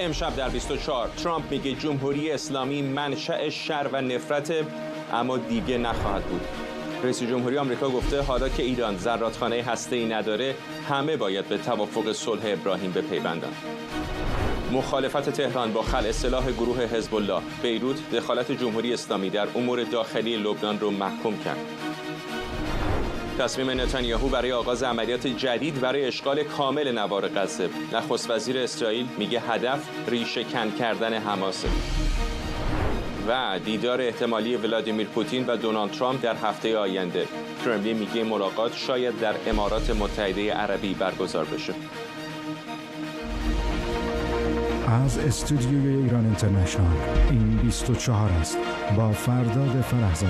امشب در 24 ترامپ میگه جمهوری اسلامی منشأ شر و نفرت، اما دیگه نخواهد بود. رئیس جمهوری آمریکا گفته حالا که ایران زرادخانه هسته‌ای نداره، همه باید به توافق صلح ابراهیم بپیوندند. مخالفت تهران با خلع سلاح گروه حزب الله. بیروت دخالت جمهوری اسلامی در امور داخلی لبنان رو محکوم کرد. تصمیم نتانیاهو برای آغاز عملیات جدید برای اشغال کامل نوار غزه. نخست وزیر اسرائیل میگه هدف ریشه کن کردن حماسه. و دیدار احتمالی ولادیمیر پوتین و دونالد ترامپ در هفته آینده. کرملین میگه ملاقات شاید در امارات متحده عربی برگزار بشه. از استودیوی ایران اینترنشنال این 24 است با فرداد فرهزاد.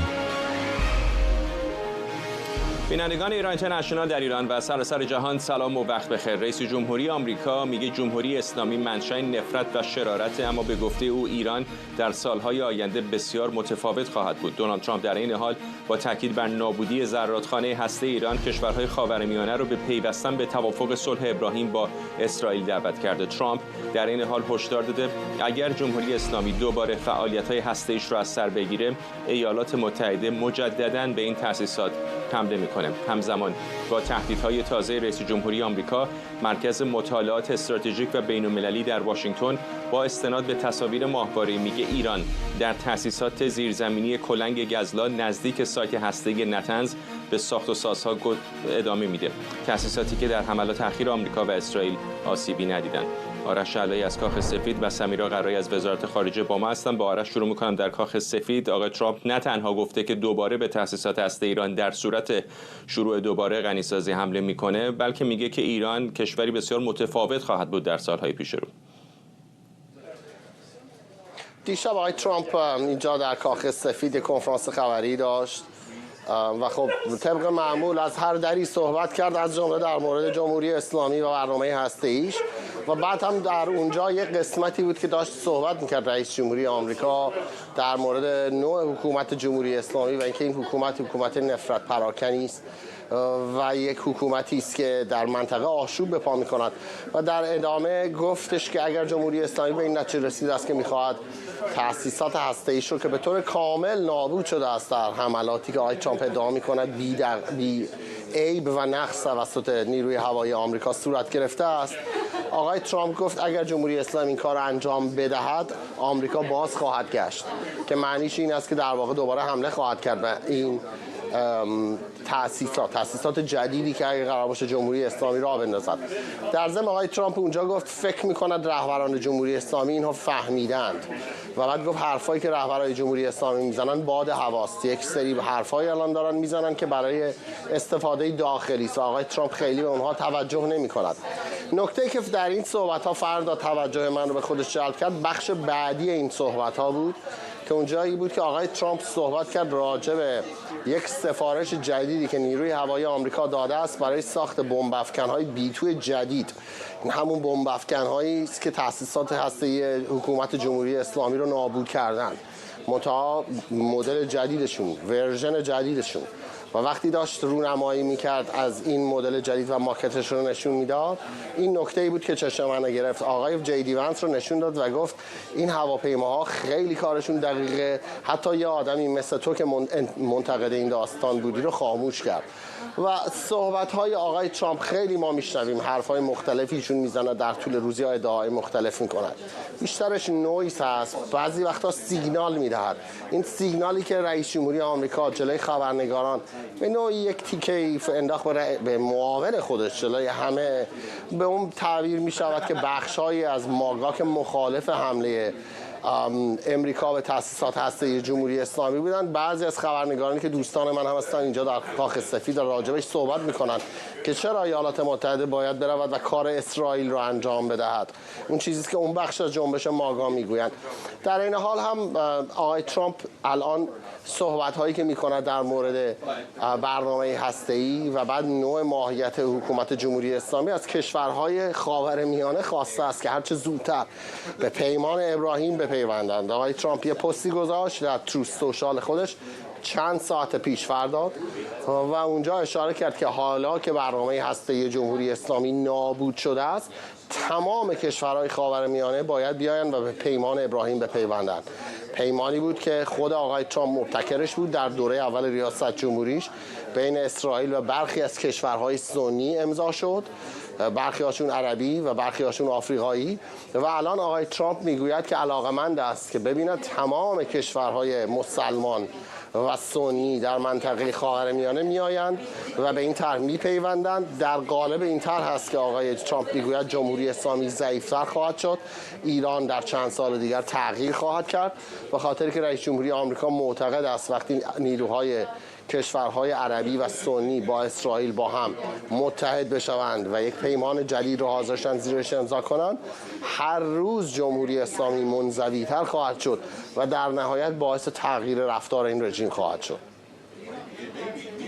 بینندگان ایران اینترنشنال در ایران و سراسر جهان سلام و وقت بخیر. رئیس جمهوری آمریکا میگه جمهوری اسلامی منشأ نفرت و شرارت، اما به گفته او ایران در سالهای آینده بسیار متفاوت خواهد بود. دونالد ترامپ در این حال با تاکید بر نابودی زرادخانه هسته ایران کشورهای خاورمیانه رو به پیوستن به توافق صلح ابراهیم با اسرائیل دعوت کرده. ترامپ در این حال هشدار داده اگر جمهوری اسلامی دوباره فعالیت‌های هسته‌ایش را از سر بگیره، ایالات متحده مجدداً به این تأسیسات حمله می‌کنه. همزمان با تهدیدهای تازه رئیس جمهوری آمریکا، مرکز مطالعات استراتژیک و بین‌المللی در واشنگتن با استناد به تصاویر ماهواره‌ای میگه ایران در تأسیسات زیرزمینی کلنگ گزلا نزدیک سایت هسته‌ای نتنز به ساخت و سازها ادامه میده. تأسیساتی که در حملات اخیر آمریکا و اسرائیل آسیبی ندیدند. آرش علایی از کاخ سفید و سمیرا قرایی از وزارت خارجه با ما هستند. با آرش شروع می‌کنم. در کاخ سفید آقای ترامپ نه تنها گفته که دوباره به تأسیسات هسته ایران در صورت شروع دوباره غنیسازی حمله میکنه، بلکه میگه که ایران کشوری بسیار متفاوت خواهد بود در سالهای پیش رو. دیشب آقای ترامپ اینجا در کاخ سفید کنفرانس خبری داشت و خب طبق معمول از هر دری صحبت کرد، از جمله در مورد جمهوری اسلامی و برنامه هسته‌ایش، و بعد هم در اونجا یک قسمتی بود که داشت صحبت میکرد رئیس جمهوری آمریکا در مورد نوع حکومت جمهوری اسلامی و اینکه این حکومت نفرت پراکنی است و یک حکومتی است که در منطقه آشوب به پا می‌کند. و در ادامه گفتش که اگر جمهوری اسلامی به این نتیجه رسیده است که می‌خواهد تأسیسات هسته‌ایش رو که به طور کامل نابود شده است در حملاتی که آقای ترامپ ادعا می‌کند بی عیب و نقص توسط نیروی هوایی آمریکا صورت گرفته است، آقای ترامپ گفت اگر جمهوری اسلامی این کار انجام بدهد، آمریکا باز خواهد گشت، که معنیش این است که در واقع دوباره حمله خواهد کرد به این تأسیسات جدیدی که اگه قرار باشه جمهوری اسلامی راه بندازد. در ضمن آقای ترامپ اونجا گفت فکر می‌کند رهبران جمهوری اسلامی اینها فهمیدند، و بعد گفت حرفایی که رهبران جمهوری اسلامی میزنن باد هواست. یک سری حرفایی الان دارن میزنن که برای استفاده داخلی است و آقای ترامپ خیلی به اونها توجه نمی‌کند. نکته‌ای که در این صحبت‌ها فردا توجه من رو به خودش جلب کرد، بخش بعدی این صحبت‌ها بود که اونجایی بود که آقای ترامپ صحبت کرد راجع به یک سفارش جدیدی که نیروی هوایی آمریکا داده است برای ساخت بمب افکن‌های بیتو جدید. این همون بمب افکن‌هایی است که تأسیسات هسته‌ای حکومت جمهوری اسلامی رو نابود کردن، منتها مدل جدیدشون، ورژن جدیدشون. و وقتی داشت رونمایی میکرد از این مدل جدید و ماکتش رو نشون میداد، این نکته‌ای بود که چشم من گرفت. آقای جی دی ونس رو نشون داد و گفت این هواپیماها خیلی کارشون دقیقه، حتی یه آدمی مثل تو که منتقد این داستان بودی رو خاموش کرد. و صحبت‌های آقای ترامپ خیلی ما میشنویم، حرف‌های مختلفی ایشون میزنه، در طول روزی ادعاهای مختلف میکنن، بیشترش نویز هست، بعضی وقتا سیگنال میدهد. این سیگنالی که رئیس جمهوری آمریکا جلوی خبرنگاران به نوعی یک تیکه انداخت به معاون خودش جلوی همه، به اون تعبیر میشود که بخش‌هایی از ماگاک مخالف حمله امریکا به تأسیسات هسته‌ای جمهوری اسلامی بودن. بعضی از خبرنگارانی که دوستان من هم هستن اینجا در کاخ سفید راجبش صحبت میکنن که چرا ایالات متحده باید برود و کار اسرائیل رو انجام بدهد. اون چیزی که اون بخش از جنبش ماگا میگویند. در این حال هم آقای ترامپ الان صحبت هایی که میکنه در مورد برنامه هسته‌ای و بعد نوع ماهیت حکومت جمهوری اسلامی از کشورهای خاورمیانه خواسته است که هرچه زودتر به پیمان ابراهیم بپیوندند. آقای ترامپ یه پستی گذاشت در تروث سوشال خودش چند ساعت پیش فرداد و اونجا اشاره کرد که حالا که برنامه هسته‌ای جمهوری اسلامی نابود شده است، تمام کشورهای خاورمیانه باید بیاین و به پیمان ابراهیم بپیوندند. پیمانی بود که خود آقای ترامپ مبتکرش بود در دوره اول ریاست جمهوریش، بین اسرائیل و برخی از کشورهای سنی امضا شد، برخی هاشون عربی و برخی هاشون آفریقایی، و الان آقای ترامپ میگوید که علاقمند است که ببیند تمام کشورهای مسلمان و سنی در منطقه خاورمیانه میآیند و به این طرح میپیوندند. در قالب این طرح هست که آقای ترامپ میگوید جمهوری اسلامی ضعیفتر خواهد شد، ایران در چند سال دیگر تغییر خواهد کرد، به خاطر که رئیس جمهوری آمریکا معتقد است وقتی نیروهای کشورهای عربی و سنی با اسرائیل با هم متحد بشوند و یک پیمان جدید رو حاضرشن زیرش امضا کنند، هر روز جمهوری اسلامی منزوی‌تر خواهد شد و در نهایت باعث تغییر رفتار این رژیم خواهد شد.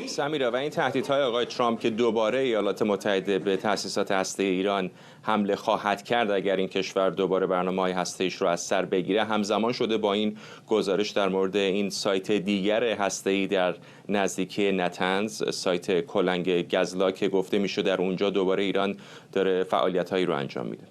سمیرا، و این تهدیدهای آقای ترامپ که دوباره ایالات متحده به تأسیسات هسته ایران حمله خواهد کرد اگر این کشور دوباره برنامه‌های هسته‌ایش رو از سر بگیره، همزمان شده با این گزارش در مورد این سایت دیگر هسته‌ای در نزدیکی نتنز، سایت کلنگ گزلا، که گفته میشه در اونجا دوباره ایران داره فعالیت‌هایی رو انجام میده.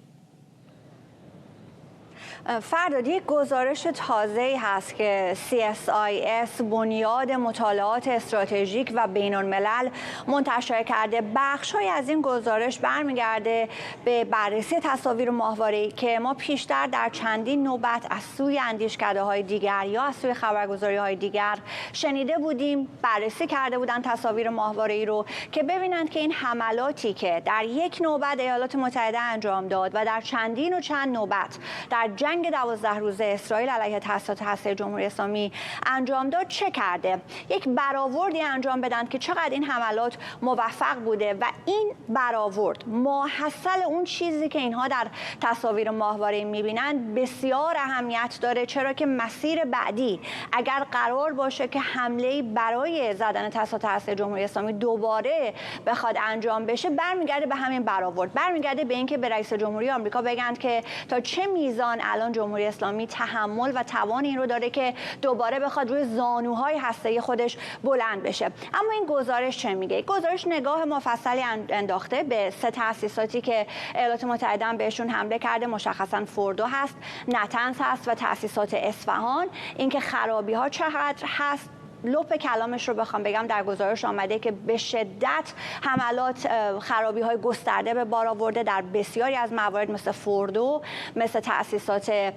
فرداد، یک گزارش تازه‌ای هست که CSIS بنیاد مطالعات استراتژیک و بین‌الملل منتشر کرده. بخش‌هایی از این گزارش برمیگرده به بررسی تصاویر ماهواره‌ای که ما پیشتر در چندین نوبت از سوی اندیشکده‌های دیگر یا از سوی خبرگزاری‌های دیگر شنیده بودیم. بررسی کرده بودند تصاویر ماهواره‌ای رو که ببینند که این حملاتی که در یک نوبت ایالات متحده انجام داد و در چندین و چند نوبت در جنگ 12 روزه اسرائیل علیه تأسیسات هسته جمهوری اسلامی انجام داد چه کرده. یک برآوردی انجام بدن که چقدر این حملات موفق بوده و این برآورد ماحصل اون چیزی که اینها در تصاویر ماهواره‌ای می‌بینند بسیار اهمیت داره، چرا که مسیر بعدی اگر قرار باشه که حمله‌ای برای زدن تأسیسات هسته جمهوری اسلامی دوباره بخواد انجام بشه، برمیگرده به همین برآورد، برمیگرده به اینکه به رئیس جمهوری آمریکا بگن که تا چه میزان الان جمهوری اسلامی تحمل و توان این رو داره که دوباره بخواد روی زانوهای هسته‌ای خودش بلند بشه. اما این گزارش چه میگه؟ گزارش نگاه مفصلی انداخته به 3 تأسیساتی که ایالات متحده بهشون حمله کرده، مشخصا فوردو هست، نتنز هست و تأسیسات اصفهان. اینکه خرابی‌ها چقدر هست، لپ کلامش رو بخوام بگم در گزارش آمده که به شدت حملات خرابی‌های گسترده به بار آورده در بسیاری از موارد، مثل فوردو، مثل تأسیسات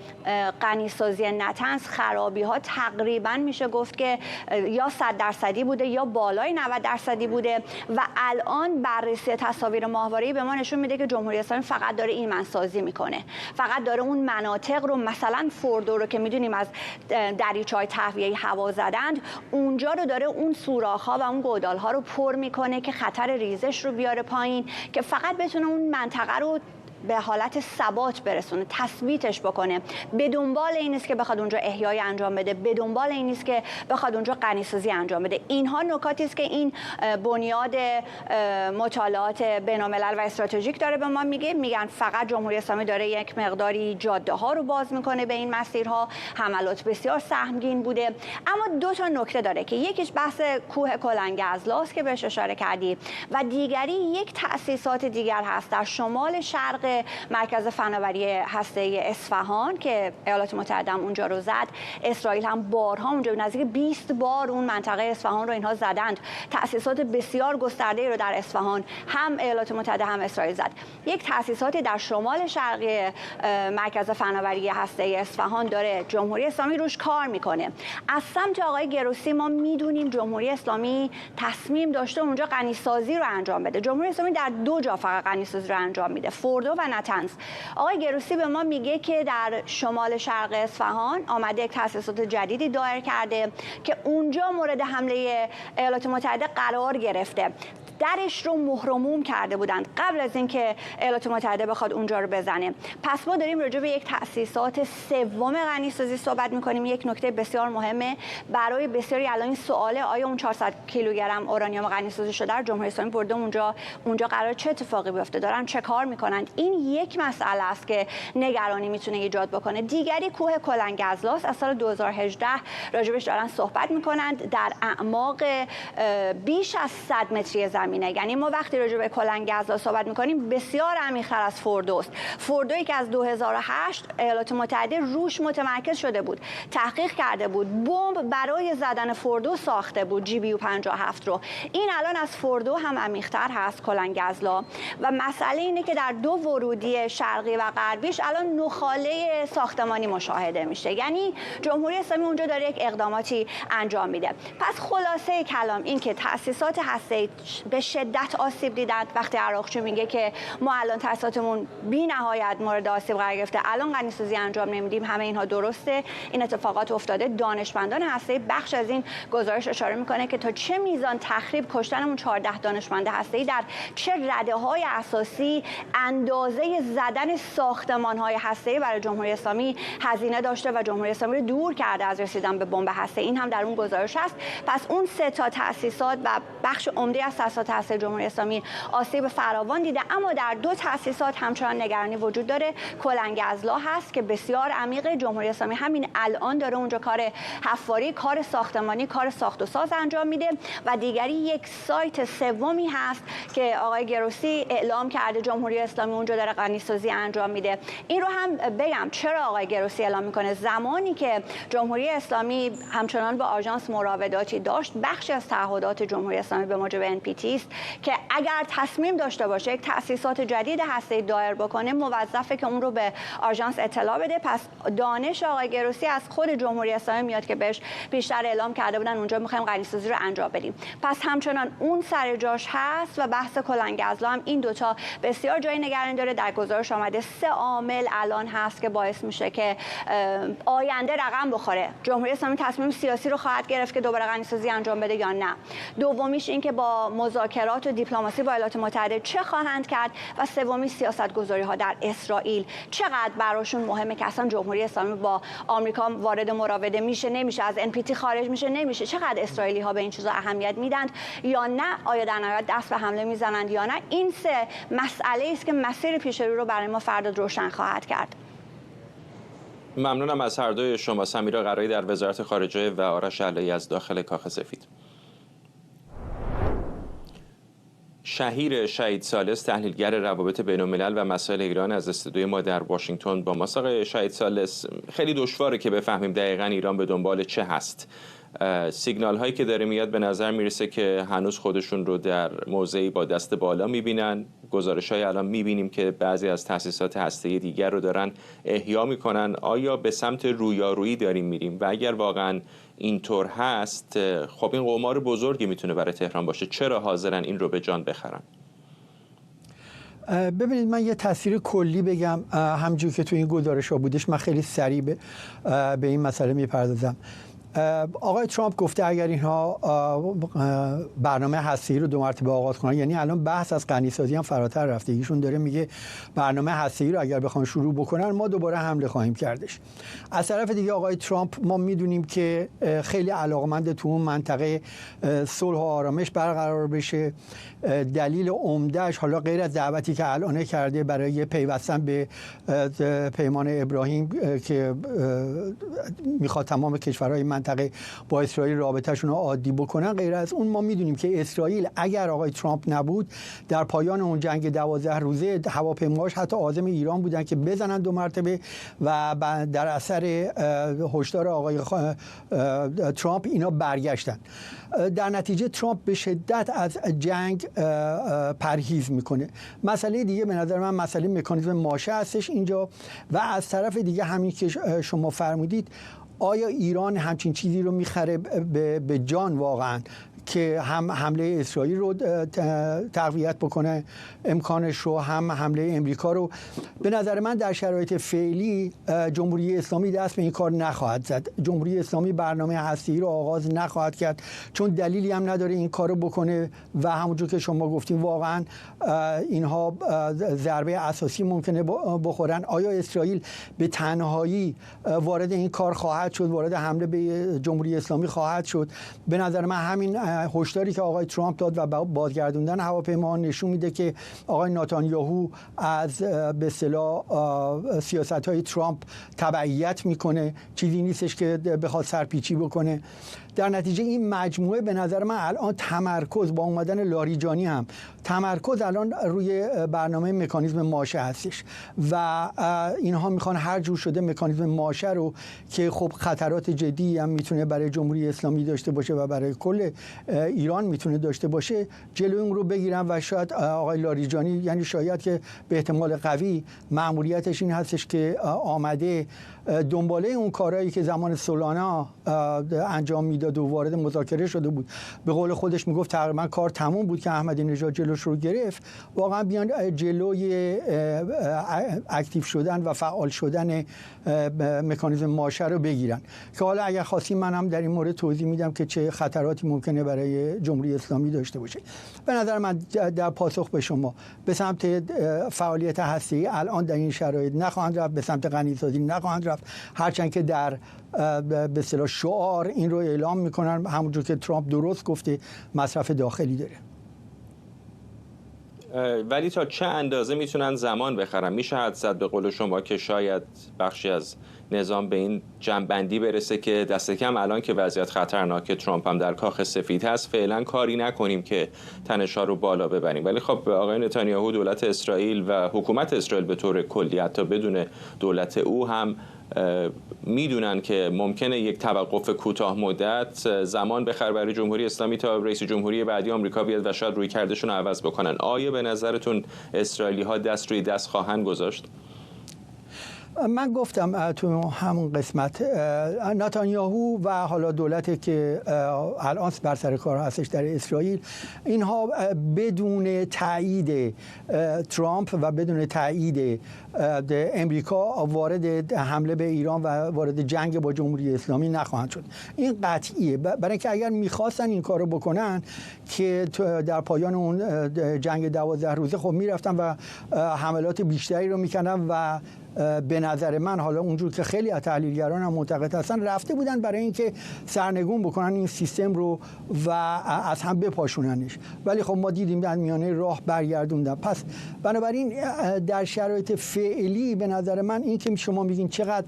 غنیسازی نتنز. خرابی‌ها تقریباً میشه گفت که یا 100% بوده یا بالای 90% بوده و الان بررسی تصاویر ماهواره‌ای به ما نشون میده که جمهوری اسلامی فقط داره ایمن‌سازی میکنه، فقط داره اون مناطق رو، مثلا فوردو رو که میدونیم از دریچه‌های تهویه‌ای هوا زدند، اونجا رو داره اون سوراخ‌ها و اون گودال‌ها رو پر میکنه که خطر ریزش رو بیاره پایین، که فقط بتونه اون منطقه رو به حالت ثبات برسونه، تثبیتش بکنه. به دنبال این نیست که بخواد اونجا احیای انجام بده، به دنبال این نیست که بخواد اونجا غنیسازی انجام بده. اینها نکاتی است که این بنیاد مطالعات بین‌الملل و استراتژیک داره به ما میگن فقط جمهوری اسلامی داره یک مقداری جاده ها رو باز میکنه به این مسیرها، حملات بسیار سهمگین بوده. اما 2 تا نکته داره که یکیش بحث کوه کلنگ گزلاست که بهش اشاره کردی و دیگری یک تأسیسات دیگر هست در شمال شرق مرکز فناوری هسته‌ای اصفهان که ایالات متحده هم اونجا رو زد. اسرائیل هم بارها اونجا نزدیک 20 بار اون منطقه اصفهان رو اینها زدند. تأسیسات بسیار گسترده‌ای رو در اصفهان هم ایالات متحده هم اسرائیل زد. یک تأسیساتی در شمال شرقی مرکز فناوری هسته‌ای اصفهان داره جمهوری اسلامی روش کار میکنه. از سمت آقای گروسی ما میدونیم جمهوری اسلامی تصمیم داشته اونجا غنیسازی رو انجام بده. جمهوری اسلامی در 2 جا فقط غنیسازی رو انجام میده، فوردو و نتنز. آقای گروسی به ما میگه که در شمال شرق اصفهان آمده یک تأسیسات جدیدی دایر کرده که اونجا مورد حمله ایالات متحده قرار گرفته. درش رو مهرموم کرده بودند قبل از اینکه ایالات متحده بخواد اونجا رو بزنه. پس ما داریم راجع به یک تأسیسات سوم غنیسازی صحبت می‌کنیم. یک نکته بسیار مهمه برای بسیاری الان این سواله، آیا اون 400 کیلوگرم اورانیوم غنیسازی شده در جمهوری اسلامی برده اونجا قرار چه اتفاقی بیفته، دارن چه کار میکنند؟ این یک مسئله است که نگرانی میتونه ایجاد بکنه. دیگری کوه کلنگ گزلاست. از سال 2018 راجبش دارن صحبت میکنند. در اعماق بیش از 100 متری زمینه. یعنی ما وقتی راجع به کلنگ غزه صحبت می‌کنیم بسیار عمیق‌تر از فردوست. فردویی که از 2008 ایالات متحده روش متمرکز شده بود، تحقیق کرده بود، بمب برای زدن فردو ساخته بود، GBU 57 رو. این الان از فردو هم عمیق‌تر هست کلنگ غزه. و مسئله اینه که در دو ورودی شرقی و غربیش الان نخاله ساختمانی مشاهده میشه. یعنی جمهوری اسلامی اونجا داره یک اقداماتی انجام میده. پس خلاصه کلام این که تأسیسات هسته‌ای به شدت آسیب دیدند. وقتی عراقچی میگه که ما الان تأسیساتمون بی‌نهایت مورد آسیب قرار گرفته، الان غنی‌سازی انجام نمیدیم، همه اینها درسته، این اتفاقات افتاده. دانشمندان هسته‌ای بخش از این گزارش اشاره میکنه که تا چه میزان تخریب کشتنمون 14 دانشمند هسته‌ای در چه رده‌های اساسی اندازه زدن ساختمان‌های هسته‌ای برای جمهوری اسلامی هزینه داشته و جمهوری اسلامی رو دور کرده از رسیدن به بمب هسته‌ای. این هم در اون گزارش هست. پس اون سه تا تأسیسات و بخش عمده از تأسیسات هسته‌ای جمهوری اسلامی آسیب فراوان دیده، اما در دو تأسیسات همچنان نگرانی وجود داره. کلنگ غزه هست که بسیار عمیقه. جمهوری اسلامی همین الان داره اونجا کار حفاری، کار ساختمانی، کار ساخت و ساز انجام میده. و دیگری یک سایت سومی هست که آقای گروسی اعلام کرده جمهوری اسلامی اونجا داره غنی‌سازی انجام میده. این رو هم بگم چرا آقای گروسی اعلام میکنه. زمانی که جمهوری اسلامی همچنان با آژانس مراوداتی داشت، بخشی از تعهدات جمهوری اسلامی به موجب NPT است که اگر تصمیم داشته باشه یک تأسیسات جدید هسته‌ای دایر بکنه، موظفه که اون رو به آژانس اطلاع بده. پس دانش آقای گروسی از خود جمهوری اسلامی میاد که بهش بیشتر اعلام کرده بودن اونجا می‌خوایم غنی‌سازی رو انجام بدیم. پس همچنان اون سر جاش هست و بحث کلنگ غزه هم این دوتا بسیار جای نگرانی داره. در گزارش آمده 3 عامل الان هست که باعث میشه که آینده رقم بخوره. جمهوری اسلامی تصمیم سیاسی رو خواهد گرفت که دوباره غنی‌سازی انجام بده یا نه. دومیش این که با مذاکرات و دیپلماسی با ایالات متحده چه خواهند کرد و سومی سیاست‌گذاری‌ها در اسرائیل چقدر براشون مهمه که اصلا جمهوری اسلامی با آمریکا وارد مراوده میشه نمیشه، از NPT خارج میشه نمیشه، چقدر اسرائیلی‌ها به این چیزا اهمیت میدند یا نه، آیا در نهایت دست به حمله میزنند یا نه. این سه مسئله است که مسیر پیش رو برای ما فردا روشن خواهد کرد. ممنونم از هر دوی شما. سمیرا قرایی در وزارت خارجه و آرش علایی از داخل کاخ سفید. شهیر شهید ثالث، تحلیلگر روابط بین‌الملل و مسائل ایران، از استودیوی ما در واشنگتن با ما. آقای شهید ثالث، خیلی دشواره که بفهمیم دقیقاً ایران به دنبال چه هست. سیگنال هایی که داره میاد به نظر میرسه که هنوز خودشون رو در موضعی با دست بالا میبینن. گزارش های الان میبینیم که بعضی از تأسیسات هسته‌ای دیگر رو دارن احیا میکنن. آیا به سمت رویارویی داریم میریم؟ و اگر واقعا اینطور هست، خب این قمار بزرگی میتونه برای تهران باشه. چرا حاضرن این رو به جان بخرن؟ ببینید، من یه تاثیر کلی بگم. همونجور که تو این گزارش ها بودش، من خیلی سریع به این مسئله میپردازم. آقای ترامپ گفته اگر اینها برنامه هسته‌ای رو 2 مرتبه آغاز کنن، یعنی الان بحث از غنی‌سازی هم فراتر رفته. ایشون داره میگه برنامه هسته‌ای رو اگر بخوان شروع بکنن ما دوباره حمله خواهیم کردش. از طرف دیگه آقای ترامپ ما میدونیم که خیلی علاقمند تو اون منطقه صلح و آرامش برقرار بشه. دلیل عمدهش، حالا غیر از دعوتی که الان کرده برای پیوستن به پیمان ابراهیم که میخواد تمام کشورهای منطقه با اسرائیل رابطه‌شون رو عادی بکنن، غیر از اون ما میدونیم که اسرائیل اگر آقای ترامپ نبود، در پایان اون جنگ 12 روزه هواپیماهاش حتی عازم ایران بودن که بزنن 2 مرتبه و در اثر هشدار آقای ترامپ اینا برگشتن. در نتیجه ترامپ به شدت از جنگ پرهیز میکنه. مسئله دیگه به نظر من مسئله مکانیزم ماشه هستش اینجا. و از طرف دیگه همین که شما فرمودید، آیا ایران همچین چیزی رو میخره به جان واقعا که هم حمله اسرائیل رو تقویت بکنه امکانش رو، هم حمله امریکا رو؟ به نظر من در شرایط فعلی جمهوری اسلامی دست به این کار نخواهد زد. جمهوری اسلامی برنامه هسته‌ای رو آغاز نخواهد کرد، چون دلیلی هم نداره این کار رو بکنه و همونجور که شما گفتیم واقعا اینها ضربه اساسی ممکنه بخورن. آیا اسرائیل به تنهایی وارد این کار خواهد شد، وارد حمله به جمهوری اسلامی خواهد شد؟ به نظر من همین هشداری که آقای ترامپ داد و بازگردوندن هواپیما نشون میده که آقای نتانیاهو از به اصطلاح سیاست‌های ترامپ تبعیت میکنه، چیزی نیستش که بخواد سرپیچی بکنه. در نتیجه این مجموعه به نظر من الان تمرکز با اومدن لاریجانی هم تمرکز الان روی برنامه مکانیزم ماشه هستش و اینها میخوان هر جور شده مکانیزم ماشه رو که خب خطرات جدی هم میتونه برای جمهوری اسلامی داشته باشه و برای کل ایران میتونه داشته باشه جلوی اون رو بگیرن و شاید آقای لاریجانی یعنی شاید که به احتمال قوی مأموریتش این هستش که آمده دنباله اون کارهایی که زمان سولانا انجام میداد و وارد مذاکره شده بود به قول خودش میگفت تقریبا کار تموم بود که احمدی نژاد جلوش رو گرفت واقعا بیان جلوی اکتیو شدن و فعال شدن مکانیزم ماشه رو بگیرن که حالا اگر خواستیم من هم در این مورد توضیح میدم که چه خطراتی ممکنه برای جمهوری اسلامی داشته باشه. به نظر من در پاسخ به شما به سمت فعالیت هسته‌ای الان در این شرایط نخواهند رفت، به سمت غنی‌سازی نخواهند رفت، هرچند که در به اصطلاح شعار این رو اعلام میکنن همونجور که ترامپ درست گفته مصرف داخلی داره. ولی تا چه اندازه میتونن زمان بخرن؟ میشه حد زد به قول شما که شاید بخشی از نظام به این جنبندی برسه که دست کم الان که وضعیت خطرناکه ترامپ هم در کاخ سفید هست فعلا کاری نکنیم که تنش‌ها رو بالا ببریم. ولی خب آقای نتانیاهو دولت اسرائیل و حکومت اسرائیل به طور کلی حتی بدون دولت او هم میدونن که ممکنه یک توقف کوتاه مدت زمان بخره برای جمهوری اسلامی تا رئیس جمهوری بعدی آمریکا بیاد و شاید روی کردشون رو عوض بکنن. آیا به نظرتون اسرائیلی ها دست روی دست خواهند گذاشت؟ من گفتم تو همون قسمت نتانیاهو و حالا دولتی که الان بر سر کار هستش در اسرائیل اینها بدون تایید ترامپ و بدون تایید امریکا وارد حمله به ایران و وارد جنگ با جمهوری اسلامی نخواهند شد. این قطعیه، برای اینکه اگر میخواستن این کارو بکنن که در پایان اون جنگ 12 روزه خب میرفتن و حملات بیشتری رو میکنن و به نظر من حالا اونجور که خیلی از تحلیلگران هم معتقد هستن رفته بودن برای اینکه سرنگون بکنن این سیستم رو و از هم بپاشوننش، ولی خب ما دیدیم در میانه راه برگردوندن. پس بنابراین در شرایط فعلی به نظر من این که شما میگین چقدر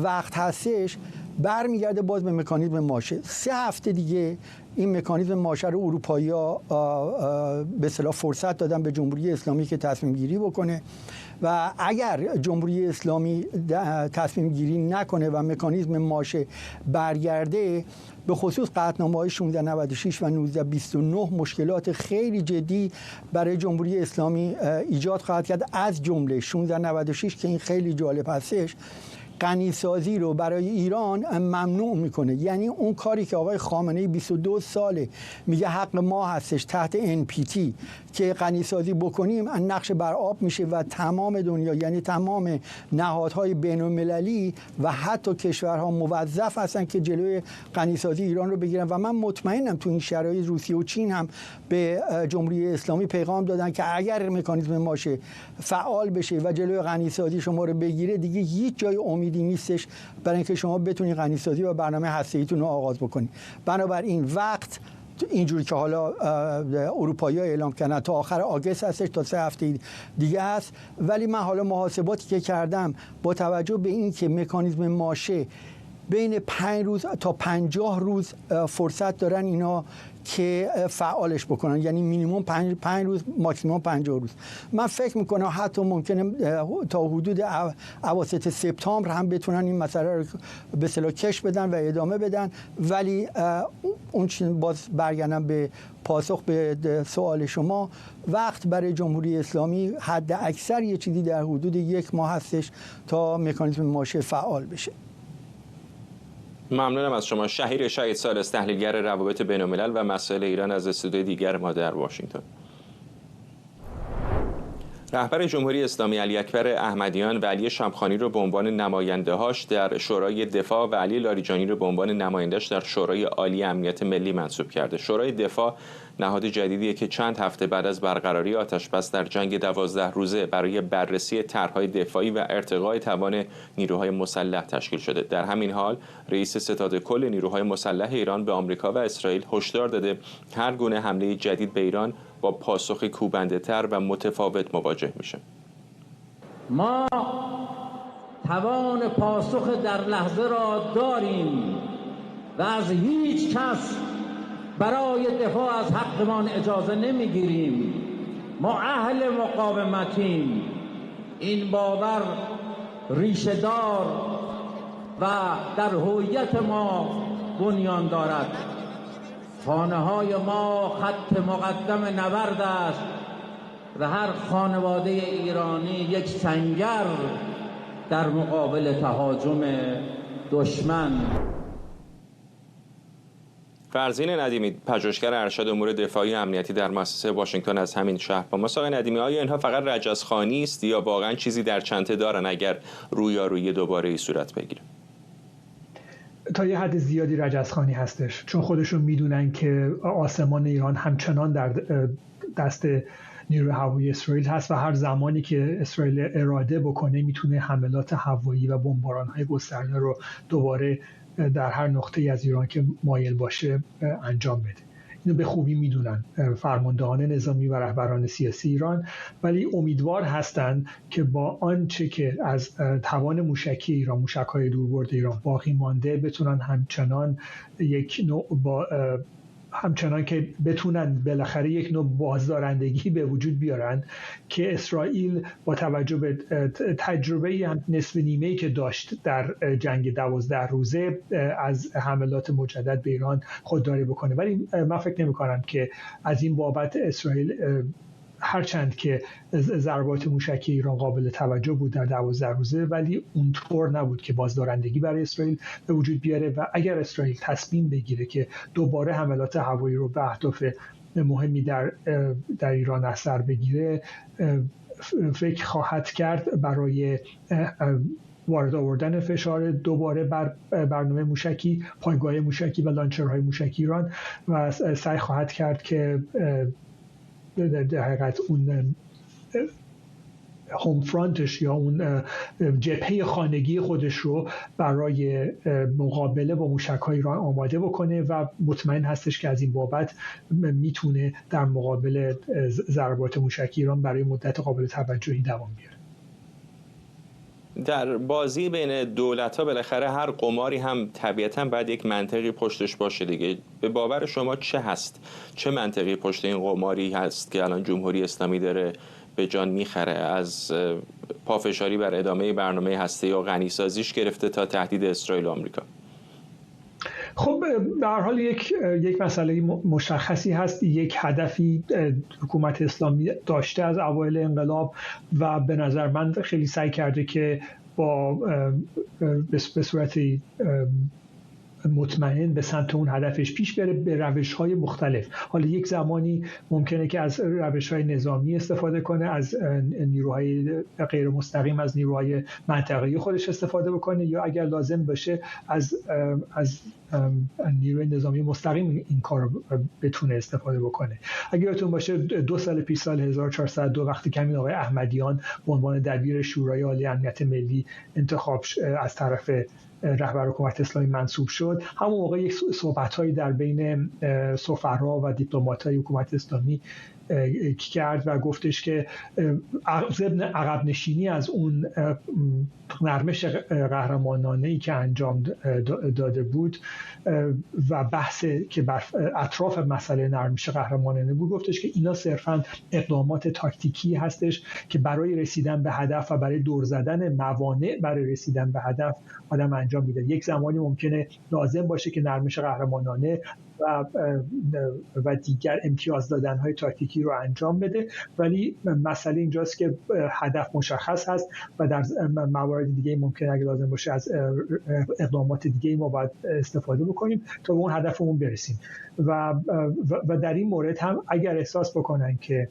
وقت هستش برمیگرده باز به مکانیزم ماشه. 3 هفته دیگه این مکانیزم ماشه رو اروپایی‌ها به اصطلاح فرصت دادن به جمهوری اسلامی که تصمیم گیری بکنه و اگر جمهوری اسلامی تصمیم گیری نکنه و مکانیزم ماشه برگرده به خصوص قطعنامه‌های 1696 و 1929 مشکلات خیلی جدی برای جمهوری اسلامی ایجاد خواهد کرد. از جمله 1696 که این خیلی جالب هستش غنی‌سازی رو برای ایران ممنوع میکنه. یعنی اون کاری که آقای خامنه‌ای 22 ساله میگه حق ما هستش تحت NPT که غنی‌سازی بکنیم نقش بر آب میشه و تمام دنیا یعنی تمام نهادهای بین‌المللی و حتی کشورها موظف هستن که جلوی غنی‌سازی ایران رو بگیرن و من مطمئنم تو این شرایط روسیه و چین هم به جمهوری اسلامی پیغام دادن که اگر مکانیزم ماشه فعال بشه و جلوی غنی‌سازی شما رو بگیره دیگه هیچ جای امیدی نیستش برای اینکه شما بتونید غنی‌سازی و برنامه هسته‌ایتون رو آغاز بکنید. بنابراین وقت اینجوری که حالا اروپایی‌ها اعلام کردن تا آخر آگوست هستش، تا 3 هفته دیگه است، ولی من حالا محاسباتی که کردم با توجه به این که مکانیزم ماشه بین 5 روز تا 50 روز فرصت دارن اینا که فعالش بکنن، یعنی مینیمم 5 روز ماکسیمم 50 روز. من فکر میکنم حتی ممکنه تا حدود اواسط سپتامبر هم بتونن این مسئله رو به اصطلاح کش بدن و ادامه بدن. ولی اون باز برگردم به پاسخ به سوال شما، وقت برای جمهوری اسلامی حد اکثر یه چیزی در حدود 1 ماه هستش تا مکانیزم ماشه فعال بشه. ممنونم از شما. شهیر شهید سالس، تحلیلگر روابط بین‌الملل و مسائل ایران از استودیوی دیگر ما در واشنگتن. رهبر جمهوری اسلامی علی اکبر احمدیان و علی شمخانی رو به عنوان نماینده‌هاش در شورای دفاع و علی لاریجانی رو به عنوان نماینده‌اش در شورای عالی امنیت ملی منصوب کرده. شورای دفاع نهاد جدیدیه که چند هفته بعد از برقراری آتش‌بس در جنگ 12 روزه برای بررسی طرح‌های دفاعی و ارتقای توان نیروهای مسلح تشکیل شده. در همین حال رئیس ستاد کل نیروهای مسلح ایران به آمریکا و اسرائیل هشدار داده هر گونه حمله جدید به ایران با پاسخی کوبنده‌تر و متفاوت مواجه میشه. ما توان پاسخ در لحظه را داریم و از هیچ کس برای دفاع از حقمان اجازه نمیگیریم. ما اهل مقاومتیم. این باور ریشه دار و در هویت ما بنیان دارد. خانه های ما خط مقدم نبرد است و هر خانواده ایرانی یک سنگر در مقابل تهاجم دشمن. فرزین ندیمی، پژوهشگر ارشد امور دفاعی و امنیتی در مؤسسه واشنگتن از همین شهر با ما. آقای ندیمی، آیا اینها فقط رجزخوانی است یا واقعا چیزی در چنته دارن اگر رویارویی دوباره ای صورت بگیره؟ تا یه حد زیادی رجزخوانی هستش، چون خودشون میدونن که آسمان ایران همچنان در دست نیروی هوایی اسرائیل هست و هر زمانی که اسرائیل اراده بکنه میتونه حملات هوایی و بمباران‌های گسترده رو دوباره در هر نقطه‌ای از ایران که مایل باشه انجام بده. اینو به خوبی میدونن فرماندهان نظامی و رهبران سیاسی ایران، ولی امیدوار هستند که با آنچه که از توان موشکی ایران، موشک‌های دوربرد ایران باقی مانده، بتونن همچنان که بتونن بالاخره یک نوع بازدارندگی به وجود بیارن که اسرائیل با توجه به تجربه هم نصف نیمه‌ای که داشت در جنگ 12 روزه از حملات مجدد به ایران خودداری بکنه. ولی من فکر نمی‌کنم که از این بابت اسرائیل، هرچند که ضربات موشکی ایران قابل توجه بود در 12 روزه، ولی اونطور نبود که بازدارندگی برای اسرائیل به وجود بیاره و اگر اسرائیل تصمیم بگیره که دوباره حملات هوایی رو به اهداف مهمی در ایران اثر بگیره، فکر خواهد کرد برای وارد آوردن فشار دوباره بر برنامه موشکی، پایگاه موشکی و لانچرهای موشکی ایران و سعی خواهد کرد که در حقیقت اون هوم فرانتش یا اون جبهه خانگی خودش رو برای مقابله با موشک‌های ایران آماده بکنه و مطمئن هستش که از این بابت میتونه در مقابل ضربات موشکی ایران برای مدت قابل توجهی دوام بیاره. در بازی بین دولت‌ها بالاخره هر قماری هم طبیعتاً باید یک منطقی پشتش باشه دیگه. به باور شما چه هست؟ چه منطقی پشت این قماری هست که الان جمهوری اسلامی داره به جان میخره؟ از پافشاری بر ادامه برنامه هسته‌ای یا غنی‌سازیش گرفته تا تهدید اسرائیل و آمریکا. خب به هر حال یک مسئله مشخصی هست، یک هدفی حکومت اسلامی داشته از اوایل انقلاب و به نظر من خیلی سعی کرده که به صورت مطمئن به سمت اون هدفش پیش بره به روش‌های مختلف. حالا یک زمانی ممکنه که از روش‌های نظامی استفاده کنه، از نیروهای غیر مستقیم، از نیروهای منطقه‌ای خودش استفاده بکنه، یا اگر لازم باشه از نیروی نظامی مستقیم این کار رو بتونه استفاده بکنه. اگر یادتون باشه 2 سال پیش، سال 1402، وقتی که همین آقای احمدیان به عنوان دبیر شورای عالی امنیت ملی انتخاب از طرف رهبر حکومت اسلامی منصوب شد، همون موقع یک صحبت‌هایی در بین سفرا و دیپلمات‌های حکومت اسلامی کرد و گفتش که ضمن عقب نشینی از اون نرمش قهرمانانه‌ای که انجام داده بود و بحث که بر اطراف مسئله نرمش قهرمانانه بود، گفتش که اینا صرفاً اقدامات تاکتیکی هستش که برای رسیدن به هدف و برای دور زدن موانع برای رسیدن به هدف آدم انجام میده. یک زمانی ممکنه لازم باشه که نرمش قهرمانانه و دیگر امتیاز دادن‌های تاکتیکی رو انجام بده، ولی مسئله اینجاست که هدف مشخص هست و در موارد دیگه ممکنه اگه لازم باشه از اقدامات دیگه ما باید استفاده بکنیم تا به اون هدفمون برسیم و در این مورد هم اگر احساس بکنن که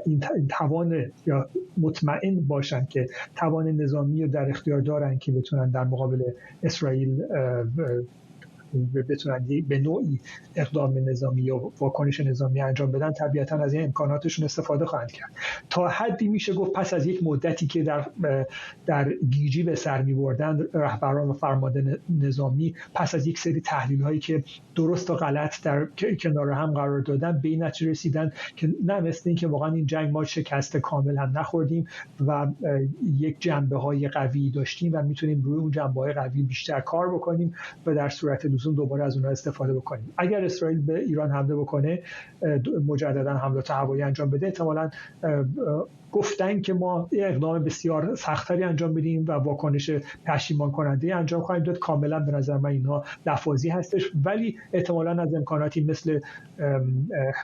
این توان یا مطمئن باشن که توان نظامی رو در اختیار دارن که بتونن در مقابل اسرائیل بتونن به نوعی اقدام نظامی یا واکنش نظامی انجام بدن، طبیعتاً از این امکاناتشون استفاده خواهند کرد. تا حدی میشه گفت پس از یک مدتی که در گیجی به سر می‌بردن رهبران و فرمانده نظامی، پس از یک سری تحلیل‌هایی که درست و غلط در کنار هم قرار دادن، به این نتیجه رسیدن که نه، مثل این که واقعا این جنگ ما شکست کامل هم نخوردیم و یک جنبه‌های قوی داشتیم و میتونیم روی اون جنبه‌های قوی بیشتر کار بکنیم و در صورت لزوم دوباره از اونها استفاده بکنیم. اگر اسرائیل به ایران حمله بکنه، مجددا حملات هوایی انجام بده، احتمالاً گفتن که ما اقدام بسیار سخت‌تری انجام بدیم و واکنش پشیمان کننده انجام خواهیم داد. کاملا به نظر من اینها لفاظی هستش، ولی احتمالاً از امکاناتی مثل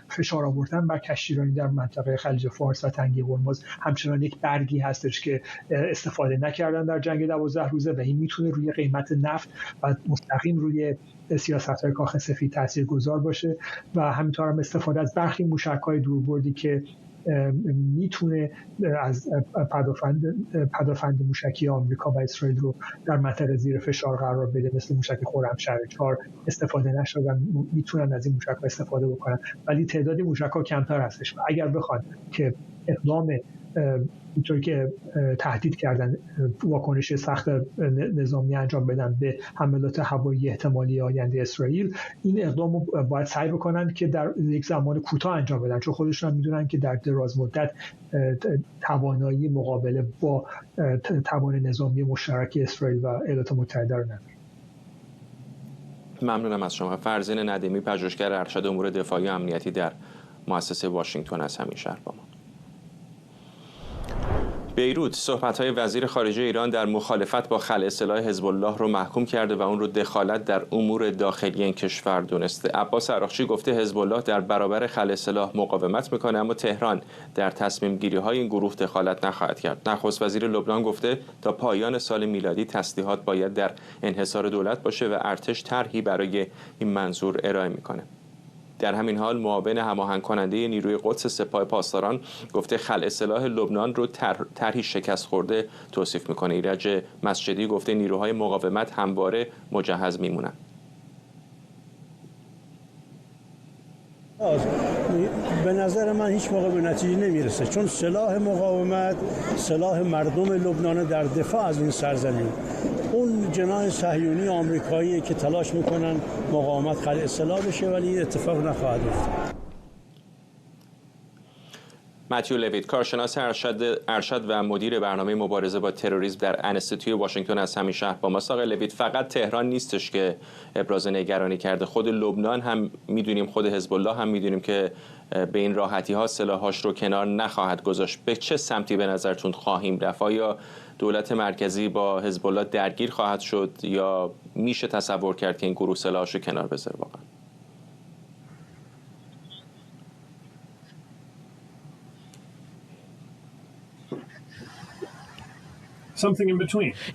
فشار آوردن بر کشتیرانی در منطقه خلیج فارس و تنگه هرمز همچنان یک برگی هستش که استفاده نکردن در جنگ 12 روزه و این میتونه روی قیمت نفت و مستقیم روی سیاست‌های کاخ سفید تاثیرگذار باشه و همینطور هم استفاده از برخی موشک‌های دوربردی که میتونه از پدافند موشکی آمریکا و اسرائیل رو در منطقه زیر فشار قرار بده، مثل موشک خرمشهر 4 استفاده نشد و میتونن از این موشک‌ها استفاده بکنن، ولی تعداد موشک‌ها کمتر هستش و اگر بخواد که اقدام اینطوری که تهدید کردن واکنش سخت نظامی انجام بدن به حملات هوایی احتمالی آینده اسرائیل، این اقدام رو باید سعی بکنن که در یک زمان کوتاه انجام بدن، چون خودشون هم میدونن که در دراز مدت توانایی مقابله با توان نظامی مشترک اسرائیل و ایالات متحده رو ندارن. ممنونم از شما. فرزین ندیمی، پژوهشگر ارشد امور دفاعی و امنیتی در مؤسسه واشنگتن از همین شهر با ما. بیروت صحبت‌های وزیر خارجه ایران در مخالفت با خلع سلاح حزب الله رو محکوم کرده و اون رو دخالت در امور داخلی این کشور دونسته. عباس عراقچی گفته حزب الله در برابر خلع سلاح مقاومت میکنه، اما تهران در تصمیم گیری های این گروه دخالت نخواهد کرد. نخست وزیر لبنان گفته تا پایان سال میلادی تسلیحات باید در انحصار دولت باشه و ارتش طرحی برای این منظور ارائه میکنه. در همین حال معاون هماهنگ کننده نیروی قدس سپاه پاسداران گفته خلع سلاح لبنان رو طرحی شکست خورده توصیف میکنه. ایرج مسجدی گفته نیروهای مقاومت همواره مجهز میمونن. به نظر من هیچ موقع به نتیجه نمیرسه، چون سلاح مقاومت سلاح مردم لبنان در دفاع از این سرزمین. اون جناح صهیونی آمریکایی که تلاش میکنن مقاومت خلع سلاح بشه، ولی این اتفاق نخواهد افتاد. متیو لویت، کارشناس ارشد و مدیر برنامه مبارزه با تروریسم در انستیتوی واشنگتن از همین شهر با ما. آقای لویت، فقط تهران نیستش که ابراز نگرانی کرده، خود لبنان هم میدونیم، خود حزب الله هم میدونیم که به این راحتی ها سلاحاش رو کنار نخواهد گذاشت. به چه سمتی به نظرتون خواهیم رفت؟ یا دولت مرکزی با حزب الله درگیر خواهد شد یا میشه تصور کرد که این گروه سلاحاش رو کنار بذاره واقعا؟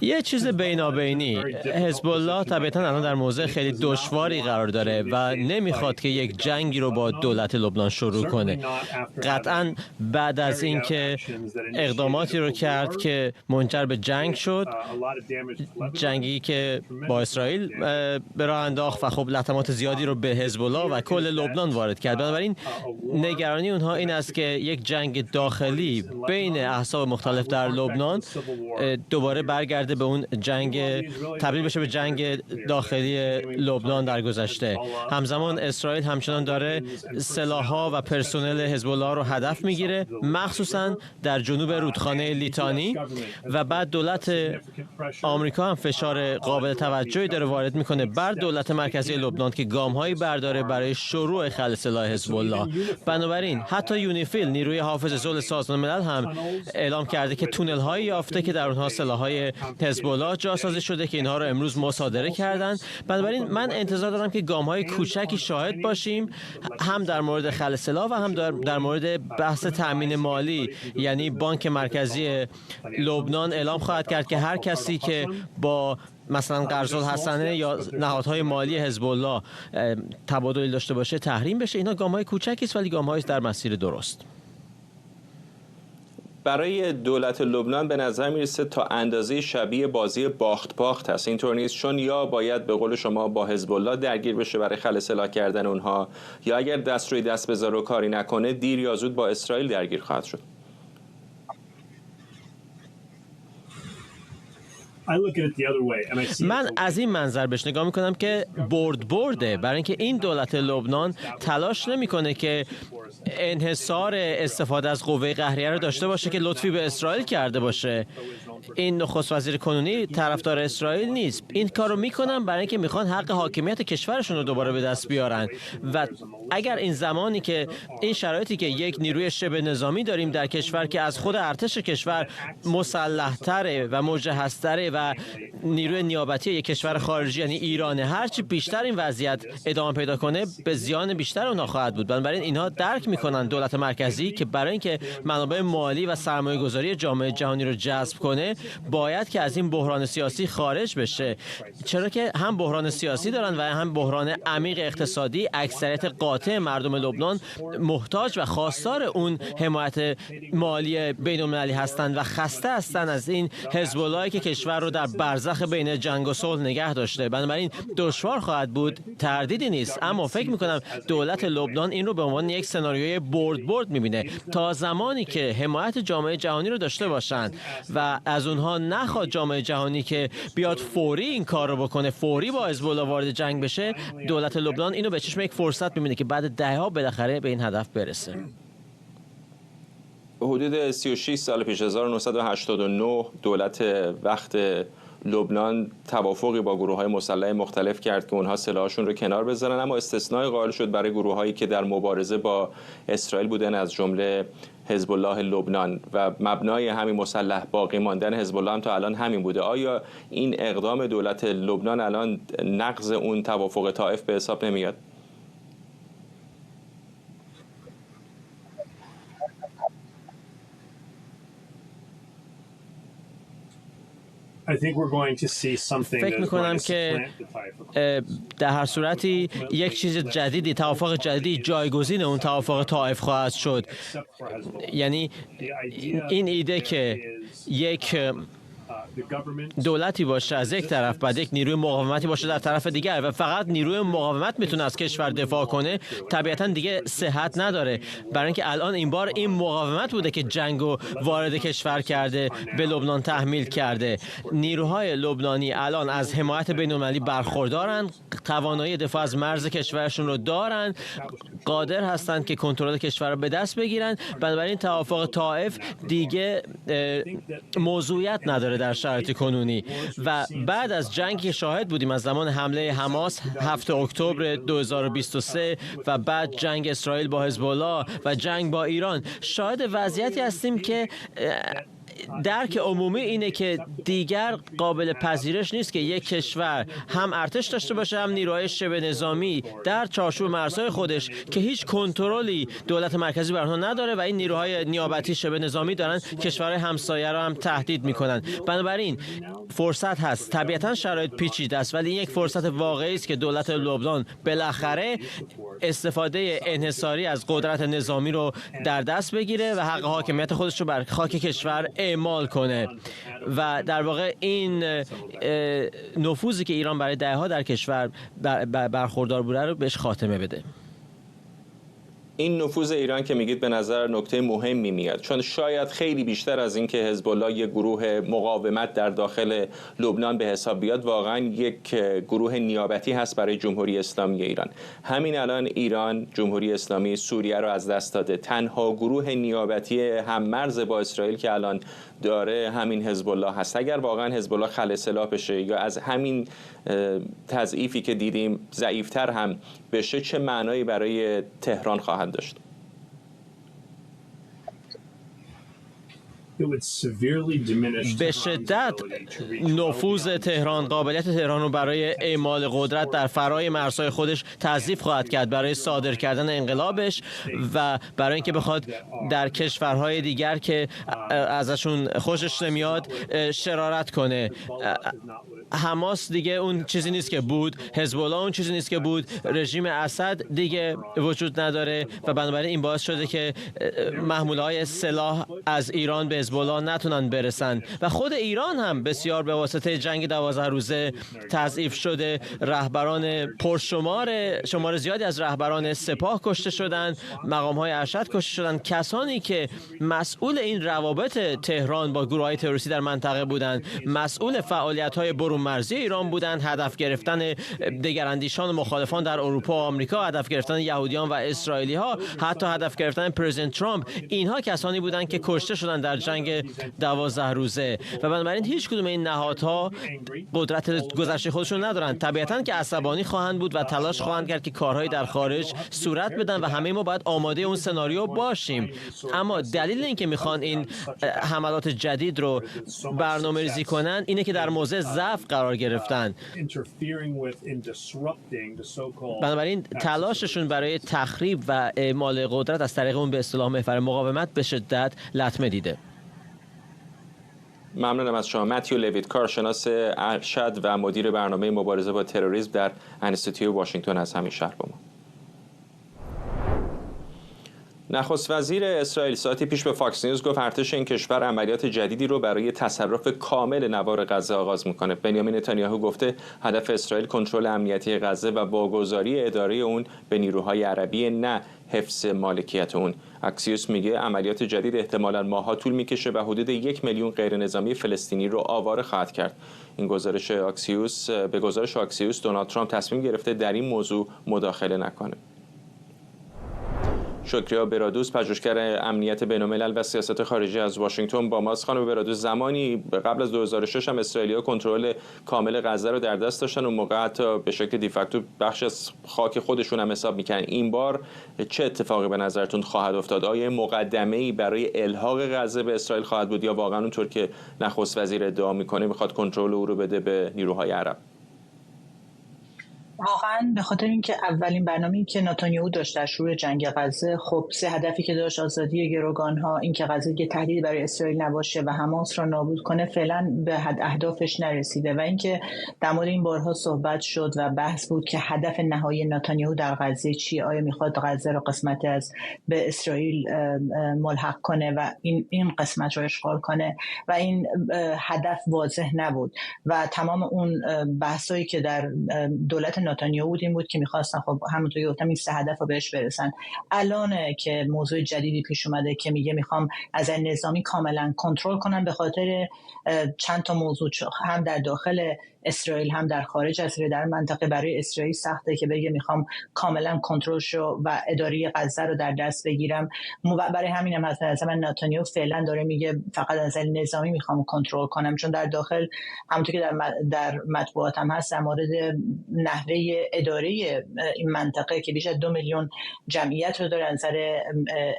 یه چیز بینابینی. حزب الله طبیعتاً الان در موضع خیلی دشواری قرار داره و نمیخواد که یک جنگی رو با دولت لبنان شروع کنه. قطعاً بعد از اینکه اقداماتی رو کرد که منجر به جنگ شد، جنگی که با اسرائیل به راه انداخت و خب لطمات زیادی رو به حزب الله و کل لبنان وارد کرد. بنابراین نگرانی اونها این است که یک جنگ داخلی بین احزاب مختلف در لبنان دوباره برگرده به اون جنگ، تبدیل بشه به جنگ داخلی لبنان در گذشته. همزمان اسرائیل همچنان داره سلاح‌ها و پرسنل حزب الله رو هدف میگیره، مخصوصا در جنوب رودخانه لیتانی، و بعد دولت آمریکا هم فشار قابل توجهی داره وارد میکنه بر دولت مرکزی لبنان که گام‌هایی برداره برای شروع خلع سلاح حزب الله. بنابراین حتی یونیفیل، نیروی حافظ صلح سازمان ملل، هم اعلام کرده که تونل‌هایی یافته که در اونها سلاح‌های حزب الله جاسازی شده که اینها رو امروز مصادره کردن. بنابراین من انتظار دارم که گام‌های کوچکی شاهد باشیم، هم در مورد خلع سلاح و هم در مورد بحث تأمین مالی. یعنی بانک مرکزی لبنان اعلام خواهد کرد که هر کسی که با مثلا قرض‌الحسنه یا نهادهای مالی حزب الله تبادلی داشته باشه تحریم بشه. اینا گام‌های کوچکی است ولی گام‌های در مسیر درست. برای دولت لبنان به نظر میرسه تا اندازه شبیه بازی باخت هست. اینطور نیست؟ چون یا باید به قول شما با حزب الله درگیر بشه برای خلع سلاح کردن اونها، یا اگر دست روی دست بذاره و کاری نکنه دیر یا زود با اسرائیل درگیر خواهد شد. من از این منظر بهش نگاه میکنم که برده، برای اینکه این دولت لبنان تلاش نمیکنه که انحصار استفاده از قوه قهریه رو داشته باشه که لطفی به اسرائیل کرده باشه. این نخست وزیر کنونی طرفدار اسرائیل نیست. این کارو میکنن برای اینکه میخوان حق حاکمیت کشورشون رو دوباره به دست بیارن و اگر این زمانی که این شرایطی که یک نیروی شبه نظامی داریم در کشور که از خود ارتش کشور مسلح‌تره و مجهزتره و نیروی نیابتی یک کشور خارجی یعنی ایران، هرچی بیشتر این وضعیت ادامه پیدا کنه به زیان بیشتر اونها خواهد بود. بنابراین اینها درک میکنن دولت مرکزی که برای اینکه منابع مالی و سرمایه‌گذاری جامعه جهانی رو جذب کنه باید که از این بحران سیاسی خارج بشه، چرا که هم بحران سیاسی دارن و هم بحران عمیق اقتصادی. اکثریت قاطع مردم لبنان محتاج و خواستار اون حمایت مالی بین‌المللی هستند و خسته هستند از این حزب اللهی که کشور رو در برزخ بین جنگ و صلح نگه داشته. بنابراین دشوار خواهد بود، تردیدی نیست، اما فکر می‌کنم دولت لبنان این رو به عنوان یک سناریوی برد می‌بینه تا زمانی که حمایت جامعه جهانی رو داشته باشند و از اونها نخواد جامعه جهانی که بیاد فوری این کار رو بکنه، فوری با حزب الله وارد جنگ بشه. دولت لبنان اینو به چشم یک فرصت می‌بینه که بعد دهه‌ها بالاخره به این هدف برسه. حدود 36 سال پیش 1989 دولت وقت لبنان توافقی با گروه‌های مسلح مختلف کرد که اونها سلاحشون رو کنار بذارن، اما استثنای قائل شد برای گروه‌هایی که در مبارزه با اسرائیل بودن، از جمله حزب الله لبنان، و مبنای همین مسلح باقی ماندن حزب الله هم تا الان همین بوده. آیا این اقدام دولت لبنان الان نقض اون توافق طائف به حساب نمیاد؟ فکر میکنم که در هر صورتی یک چیز جدیدی، توافق جدیدی جایگزین اون توافق طائف خواهد شد. یعنی این ایده که یک دولتی باشه از یک طرف، بعد یک نیروی مقاومتی باشه در طرف دیگر و فقط نیروی مقاومت میتونه از کشور دفاع کنه، طبیعتا دیگه صحت نداره، برای اینکه الان این بار این مقاومت بوده که جنگو وارد کشور کرده، به لبنان تحمیل کرده. نیروهای لبنانی الان از حمایت بین‌المللی برخوردارن، توانایی دفاع از مرز کشورشون رو دارن، قادر هستند که کنترل کشور رو به دست بگیرن. بنابراین توافق طائف دیگه موضوعیت نداره در شرایط کنونی. و بعد از جنگی که شاهد بودیم از زمان حمله حماس 7 اکتبر 2023 و بعد جنگ اسرائیل با حزب الله و جنگ با ایران، شاهد وضعیتی هستیم که درک عمومی اینه که دیگر قابل پذیرش نیست که یک کشور هم ارتش داشته باشه هم نیروهای شبه نظامی در چارچوب مرزهای خودش که هیچ کنترلی دولت مرکزی بر آنها نداره و این نیروهای نیابتی شبه نظامی دارن کشورهای همسایه را هم تهدید میکنن. بنابراین فرصت هست، طبیعتا شرایط پیچیده است، ولی این یک فرصت واقعی است که دولت لبنان بالاخره استفاده انحصاری از قدرت نظامی رو در دست بگیره و حق حاکمیت خودش رو بر خاک کشور اعمال کنه و در واقع این نفوذی که ایران برای دهه‌ها در کشور برخوردار بوده رو بهش خاتمه بده. این نفوذ ایران که میگید به نظر نکته مهمی میاد، چون شاید خیلی بیشتر از این که حزب الله یک گروه مقاومت در داخل لبنان به حساب بیاد، واقعا یک گروه نیابتی هست برای جمهوری اسلامی ایران. همین الان ایران، جمهوری اسلامی سوریه رو از دست داده. تنها گروه نیابتی هم‌مرز با اسرائیل که الان داره همین حزب الله هست. اگر واقعا حزب الله خلع سلاح بشه یا از همین تضعیفی که دیدیم ضعیف‌تر هم بشه، چه معنایی برای تهران خواهد داشت؟ به شدت نفوذ تهران، قابلیت تهران رو برای اعمال قدرت در فرای مرزهای خودش تضعیف خواهد کرد، برای صادر کردن انقلابش و برای اینکه بخواد در کشورهای دیگر که ازشون خوشش نمیاد شرارت کنه. حماس دیگه اون چیزی نیست که بود، حزب الله اون چیزی نیست که بود، رژیم اسد دیگه وجود نداره و بنابراین این باعث شده که محموله‌های سلاح از ایران به حزب الله نتونن برسن و خود ایران هم بسیار به واسطه جنگ 12 روزه تضعیف شده. رهبران شمار زیادی از رهبران سپاه کشته شدن، مقام‌های ارشد کشته شدن. کسانی که مسئول این روابط تهران با گروه‌های تروریستی در منطقه بودند، مسئول فعالیت‌های برون مرزی ایران بودند، هدف گرفتن دگراندیشان و مخالفان در اروپا و آمریکا، هدف گرفتن یهودیان و اسرائیلی‌ها، حتی هدف گرفتن پرزیدنت ترامپ. اینها کسانی بودند که کشته شدند در جنگ 12 روزه و بنابراین هیچ کدوم این نهادها قدرت گذشته خودشون ندارند. طبیعتاً که عصبانی خواهند بود و تلاش خواهند کرد که کارهایی در خارج صورت بدن و همه ما باید آماده اون سناریو باشیم. اما دلیل اینکه میخوان این حملات جدید رو برنامه‌ریزی کنن اینه که در موضع ضعف قرار گرفتن. بنابراین تلاششون برای تخریب و اعمال قدرت از طریق اون به اصطلاح محور مقاومت به شدت لطمه دیده. ممنونم از شما. متیو لویت، کارشناس ارشد و مدیر برنامه مبارزه با تروریسم در انستیتیوت واشنگتن از همین شهر با ما. نخست وزیر اسرائیل ساعتی پیش به فاکس نیوز گفت ارتش این کشور عملیات جدیدی رو برای تصرف کامل نوار غزه آغاز میکنه. بنیامین نتانیاهو گفته هدف اسرائیل کنترل امنیتی غزه و واگذاری اداره اون به نیروهای عربی، نه حفظ مالکیت اون. اکسیوس میگه عملیات جدید احتمالاً ماه‌ها طول میکشه و حدود 1 میلیون غیرنظامی فلسطینی رو آواره خواهد کرد. به گزارش اکسیوس دونالد ترامپ تصمیم گرفته در این موضوع مداخله نکنه. شکریا برادوس، پژوهشگر امنیت بین‌الملل و سیاست خارجی از واشنگتن با ماست. خانم برادوس، زمانی قبل از 2006 هم اسرائیلی‌ها کنترل کامل غزه رو در دست داشتن و موقع حتی به شکل دیفکتو بخش از خاک خودشون هم حساب می‌کنن. این بار چه اتفاقی به نظرتون خواهد افتاد؟ آیا مقدمه‌ای برای الحاق غزه به اسرائیل خواهد بود یا واقعا اونطور که نخست وزیر ادعا می‌کنه می‌خواد کنترل او رو بده به نیروهای عرب؟ واقعا به خاطر اینکه اولین برنامه‌ای که نتانیاهو داشت در شروع جنگ غزه، خب سه هدفی که داشت، آزادی گروگان‌ها، اینکه غزه یه تهدیدی برای اسرائیل نباشه و حماس را نابود کنه، فعلا به اهدافش نرسیده و اینکه در مورد این بارها صحبت شد و بحث بود که هدف نهایی نتانیاهو در غزه چیه؟ آیا میخواد غزه را قسمتی از به اسرائیل ملحق کنه و این قسمت رو اشغال کنه و این هدف واضح نبود و تمام اون بحثایی که در دولت نتانیاهو بود این بود که می‌خواستن خب همونطور که گفتم این سه هدف رو بهش برسن. الان که موضوع جدیدی پیش اومده که میگه میخوام از نظامی کاملا کنترل کنم، به خاطر چند تا موضوع، هم در داخل اسرائیل هم در خارج از در منطقه برای اسرائیل سخته که بگه میخوام کاملا کنترل شو و اداره غزه رو در دست بگیرم. برای همین هم مثلا نتانیاهو فعلا داره میگه فقط از نظامی میخوام کنترل کنم، چون در داخل همونطور که در مطبوعات هم هست در مورد نحوه اداره این منطقه که بیش از 2 میلیون جمعیت رو داره، از نظر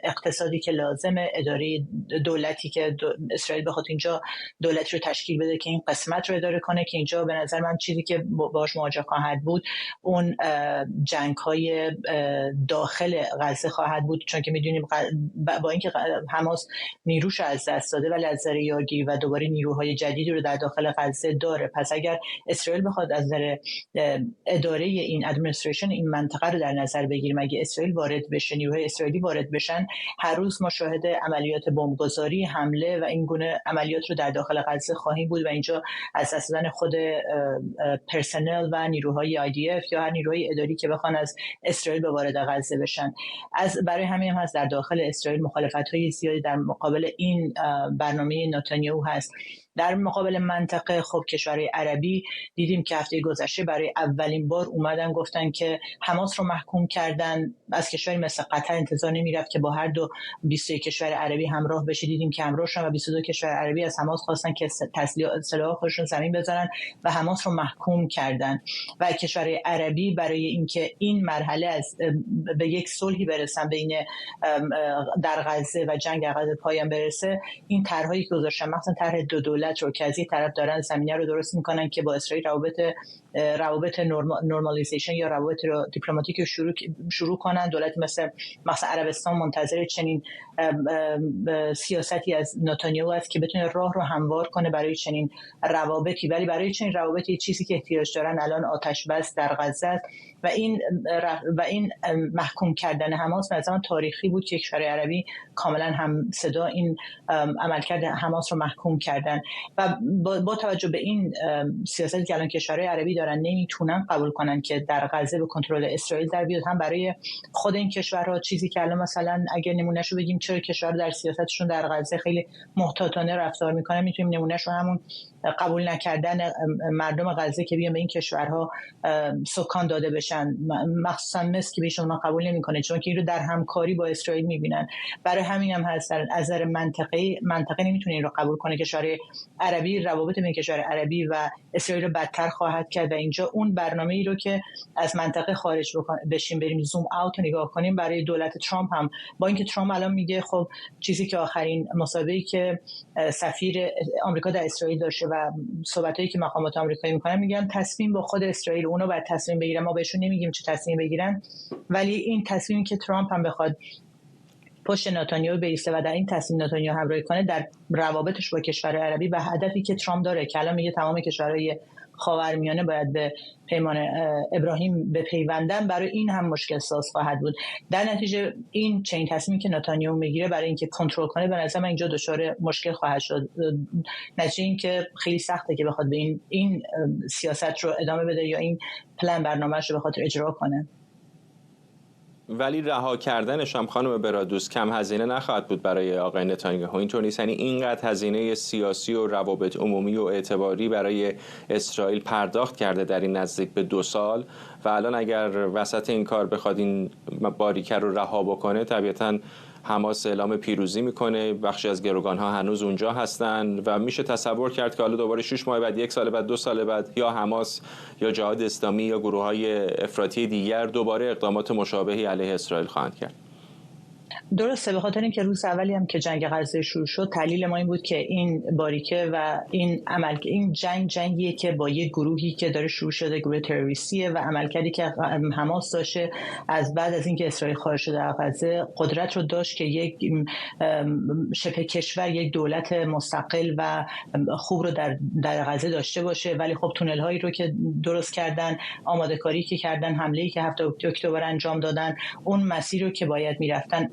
اقتصادی که لازمه، اداره دولتی که اسرائیل بخواد اینجا دولتی رو تشکیل بده که این قسمت رو اداره کنه، که اینجا به نظر من چیزی که باش مواجه خواهد بود اون جنگ‌های داخل غزه خواهد بود، چون که می‌دونیم با اینکه حماس نیروش از دست داده ولی از نظر یارگیری و دوباره نیروهای جدیدی رو در داخل غزه داره. پس اگر اسرائیل بخواد از نظر اداره این ادمنستریشن این منطقه رو در نظر بگیریم، اگه اسرائیل وارد بشه، نیروهای اسرائیلی وارد بشن، هر روز ما شاهد عملیات بمبگذاری، حمله و این گونه عملیات رو در داخل غزه خواهیم بود و اینجا از دست دادن خود پرسنل و نیروهای IDF یا هر نیروهای اداری که بخوان از اسرائیل به وارد غزه بشن. برای همین هم هست در داخل اسرائیل مخالفت‌های زیادی در مقابل این برنامه نتانیاهو هست. در مقابل منطقه خب کشورهای عربی دیدیم که هفته گذشته برای اولین بار بار اومدن گفتن که حماس رو محکوم کردن. از کشوری مثل قطر انتظار نمیرفت که با هر 21 کشور عربی همراه بشه. دیدیم که همراه شدن و 22 کشور عربی از حماس خواستن که سلاح خودشون زمین بذارن و حماس رو محکوم کردن. و کشورهای عربی برای اینکه این مرحله از به یک صلحی برسن بین در غزه و جنگ غزه پایان برسه، این طرحی که گذاشتن، مثلا طرح دو دولت رو که از یک طرف دارن زمینه رو درست میکنن که با اسرائیل روابط نورمالیزیشن یا روابط دیپلماتیک رو شروع کنن. دولت مثلا عربستان منتظر چنین سیاستی از نتانیاهو است که بتونه راه رو هموار کنه برای چنین روابطی. ولی برای چنین روابطی چیزی که احتیاج دارن الان آتش بس در غزه است و این محکوم کردن حماس مثلا تاریخی بود که کشورهای عربی کاملا هم صدا این عملکرد حماس رو محکوم کردن. و با توجه به این سیاستی که الان کشورهای عربی دارن نمیتونن قبول کنن که در غزه به کنترل اسرائیل در بیاد. هم برای خود این کشورها چیزی که الان مثلا اگر نمونهشو بگیم چرا کشورها در سیاستشون در غزه خیلی محتاطانه رفتار میکنن، میتونیم نمونهشو همون قبول نکردن مردم غزه که بیان به این کشورها سکان داده بشن، مخصوصا مصر که بهشون قبول نمیکنه چون که این رو در همکاری با اسرائیل میبینن. برای همین هم هست از نظر منطقی نمیتونه این رو قبول کنه. کشورهای عربی روابط بین کشور عربی و اسرائیل رو بدتر خواهد کرد و اینجا اون برنامه‌ای رو که از منطقه خارج بشیم بریم زوم اوت نگاه کنیم برای دولت ترامپ هم، با اینکه ترامپ الان میگه خب چیزی که آخرین مصاحبه‌ای که سفیر آمریکا در اسرائیل داشته و صحبتایی که مقامات آمریکایی میکنن میگن تصمیم با خود اسرائیل، اونا باید تصمیم بگیرن، ما بهشون نمیگیم چه تصمیم بگیرن. ولی این تصمیمی که ترامپ هم بخواد پشت نتانیاهو بیسته و در این تصمیم نتانیاهو همراهی کنه در روابطش با کشورهای عربی و هدفی که ترامپ داره که الان میگه تمام کشورهای خاورمیانه باید به پیمان ابراهیم بپیوندن، برای این هم مشکل ساز خواهد بود. در نتیجه این چنین تصمیمی که نتانیاهو میگیره برای اینکه کنترل کنه به نظر من اینجا دچار مشکل خواهد شد. نتیجه این که خیلی سخته که بخواد به این سیاست رو ادامه بده یا این پلن برنامه‌اش رو بخاطر اجرا کنه. ولی رها کردنش هم خانم برادوس کم هزینه نخواهد بود برای آقای نتانیاهو. اینطور نیست؟ یعنی اینقدر هزینه سیاسی و روابط عمومی و اعتباری برای اسرائیل پرداخت کرده در این نزدیک به 2 سال و الان اگر وسط این کار بخواد این باریکه رو رها بکنه، طبیعتاً حماس اعلام پیروزی میکنه، بخشی از گروگان‌ها هنوز اونجا هستن و میشه تصور کرد که حالا دوباره 6 ماه بعد، 1 سال بعد، 2 سال بعد یا حماس یا جهاد اسلامی یا گروه‌های افراطی دیگر دوباره اقدامات مشابهی علیه اسرائیل خواهند کرد. درسته، به خاطر اینکه روز اولی هم که جنگ غزه شروع شد تحلیل ما این بود که این باریکه و این جنگیه که با یک گروهی که داره شروع شده، گروه تروریستیه و عملکردی که حماس داشته از بعد از اینکه اسرائیل خارج شده از غزه قدرت رو داشت که یک شبه کشور، یک دولت مستقل و خوب رو در غزه داشته باشه. ولی خب تونل هایی رو که درست کردن، آماده کاری که کردن، حمله‌ای که 7 اکتبر انجام دادن، اون مسیر رو که باید میرفتن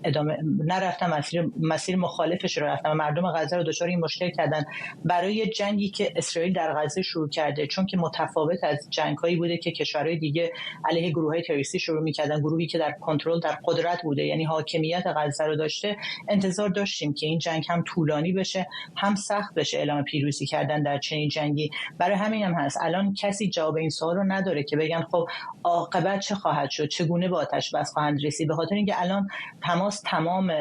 نرفتن، مسیر مخالفش رو رفتن و مردم غزه رو دچار این مشکل کردن برای جنگی که اسرائیل در غزه شروع کرده. چون که متفاوت از جنگ‌هایی بوده که کشورهای دیگه علیه گروه‌های تروریستی شروع می‌کردن، گروهی که در کنترل، در قدرت بوده، یعنی حاکمیت غزه رو داشته. انتظار داشتیم که این جنگ هم طولانی بشه، هم سخت بشه اعلام پیروزی کردن در چنین جنگی. برای همین هم هست الان کسی جواب این سوال رو نداره که بگن خب عاقبت چه خواهد شد، چگونه به آتش بس خواهند رسید. به خاطر اینکه الان حماس تمام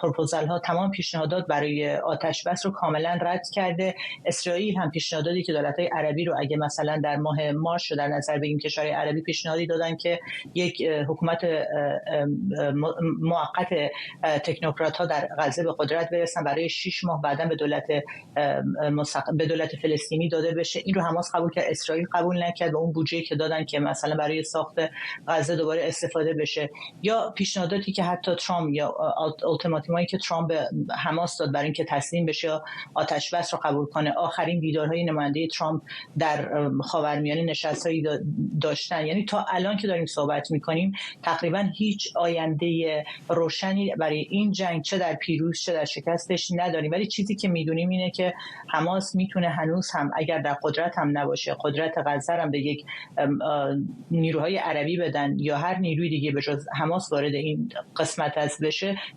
پروپوزال ها، تمام پیشنهادات برای آتش بس رو کاملا رد کرده. اسرائیل هم پیشنهاداتی که دولت‌های عربی رو اگه مثلا در ماه مارس در نظر بگیریم، کشورهای عربی پیشنهادی دادن که یک حکومت موقت تکنوکرات ها در غزه به قدرت برسن برای 6 ماه، بعداً به دولت فلسطینی داده بشه. این رو حماس قبول کرد، اسرائیل قبول نکرد و اون بودجه‌ای که دادن که مثلا برای ساخت غزه دوباره استفاده بشه. یا پیشنهاداتی که حتی ترامپ یا اولتیماتومایی که ترامپ به حماس داد برای اینکه تسلیم بشه یا آتش بس رو قبول کنه. آخرین دیدارهای نماینده ترامپ در خاورمیانه نشستایی داشتن. یعنی تا الان که داریم صحبت میکنیم تقریبا هیچ آینده روشنی برای این جنگ چه در پیروز چه در شکستش نداریم. ولی چیزی که میدونیم اینه که حماس میتونه هنوز هم اگر در قدرت هم نباشه، قدرت غزه هم به یک نیروهای عربی بدن یا هر نیروی دیگه به جز حماس وارد این قسمت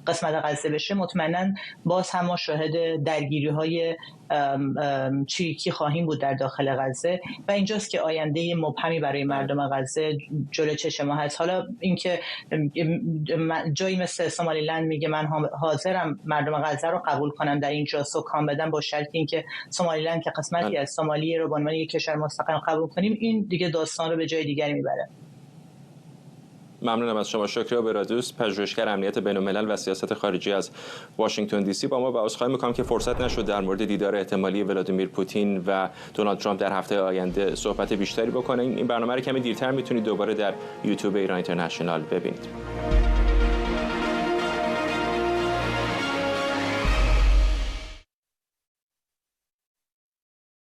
قسمت غزه بشه، مطمئنا باز هم ما شاهد درگیری‌های چریکی خواهیم بود در داخل غزه و اینجاست که آینده مبهمی برای مردم غزه جلوی چشم ما هست. حالا اینکه جایی مثل سومالیلند میگه من حاضرم مردم غزه رو قبول کنم در اینجا سکان بدم، با شرط اینکه سومالیلند که قسمتی از سومالیه رو به عنوان یک کشور مستقل قبول کنیم، این دیگه داستان رو به جای دیگری میبره. ممنونم از شما. شکریا برادوس، پژوهشگر امنیت بین‌الملل و سیاست خارجی از واشنگتن دی سی با ما، و عذرخواهی می‌کنم که فرصت نشد در مورد دیدار احتمالی ولادیمیر پوتین و دونالد ترامپ در هفته آینده صحبت بیشتری بکنیم. این برنامه رو کمی دیرتر میتونید دوباره در یوتیوب ایران اینترنشنال ببینید.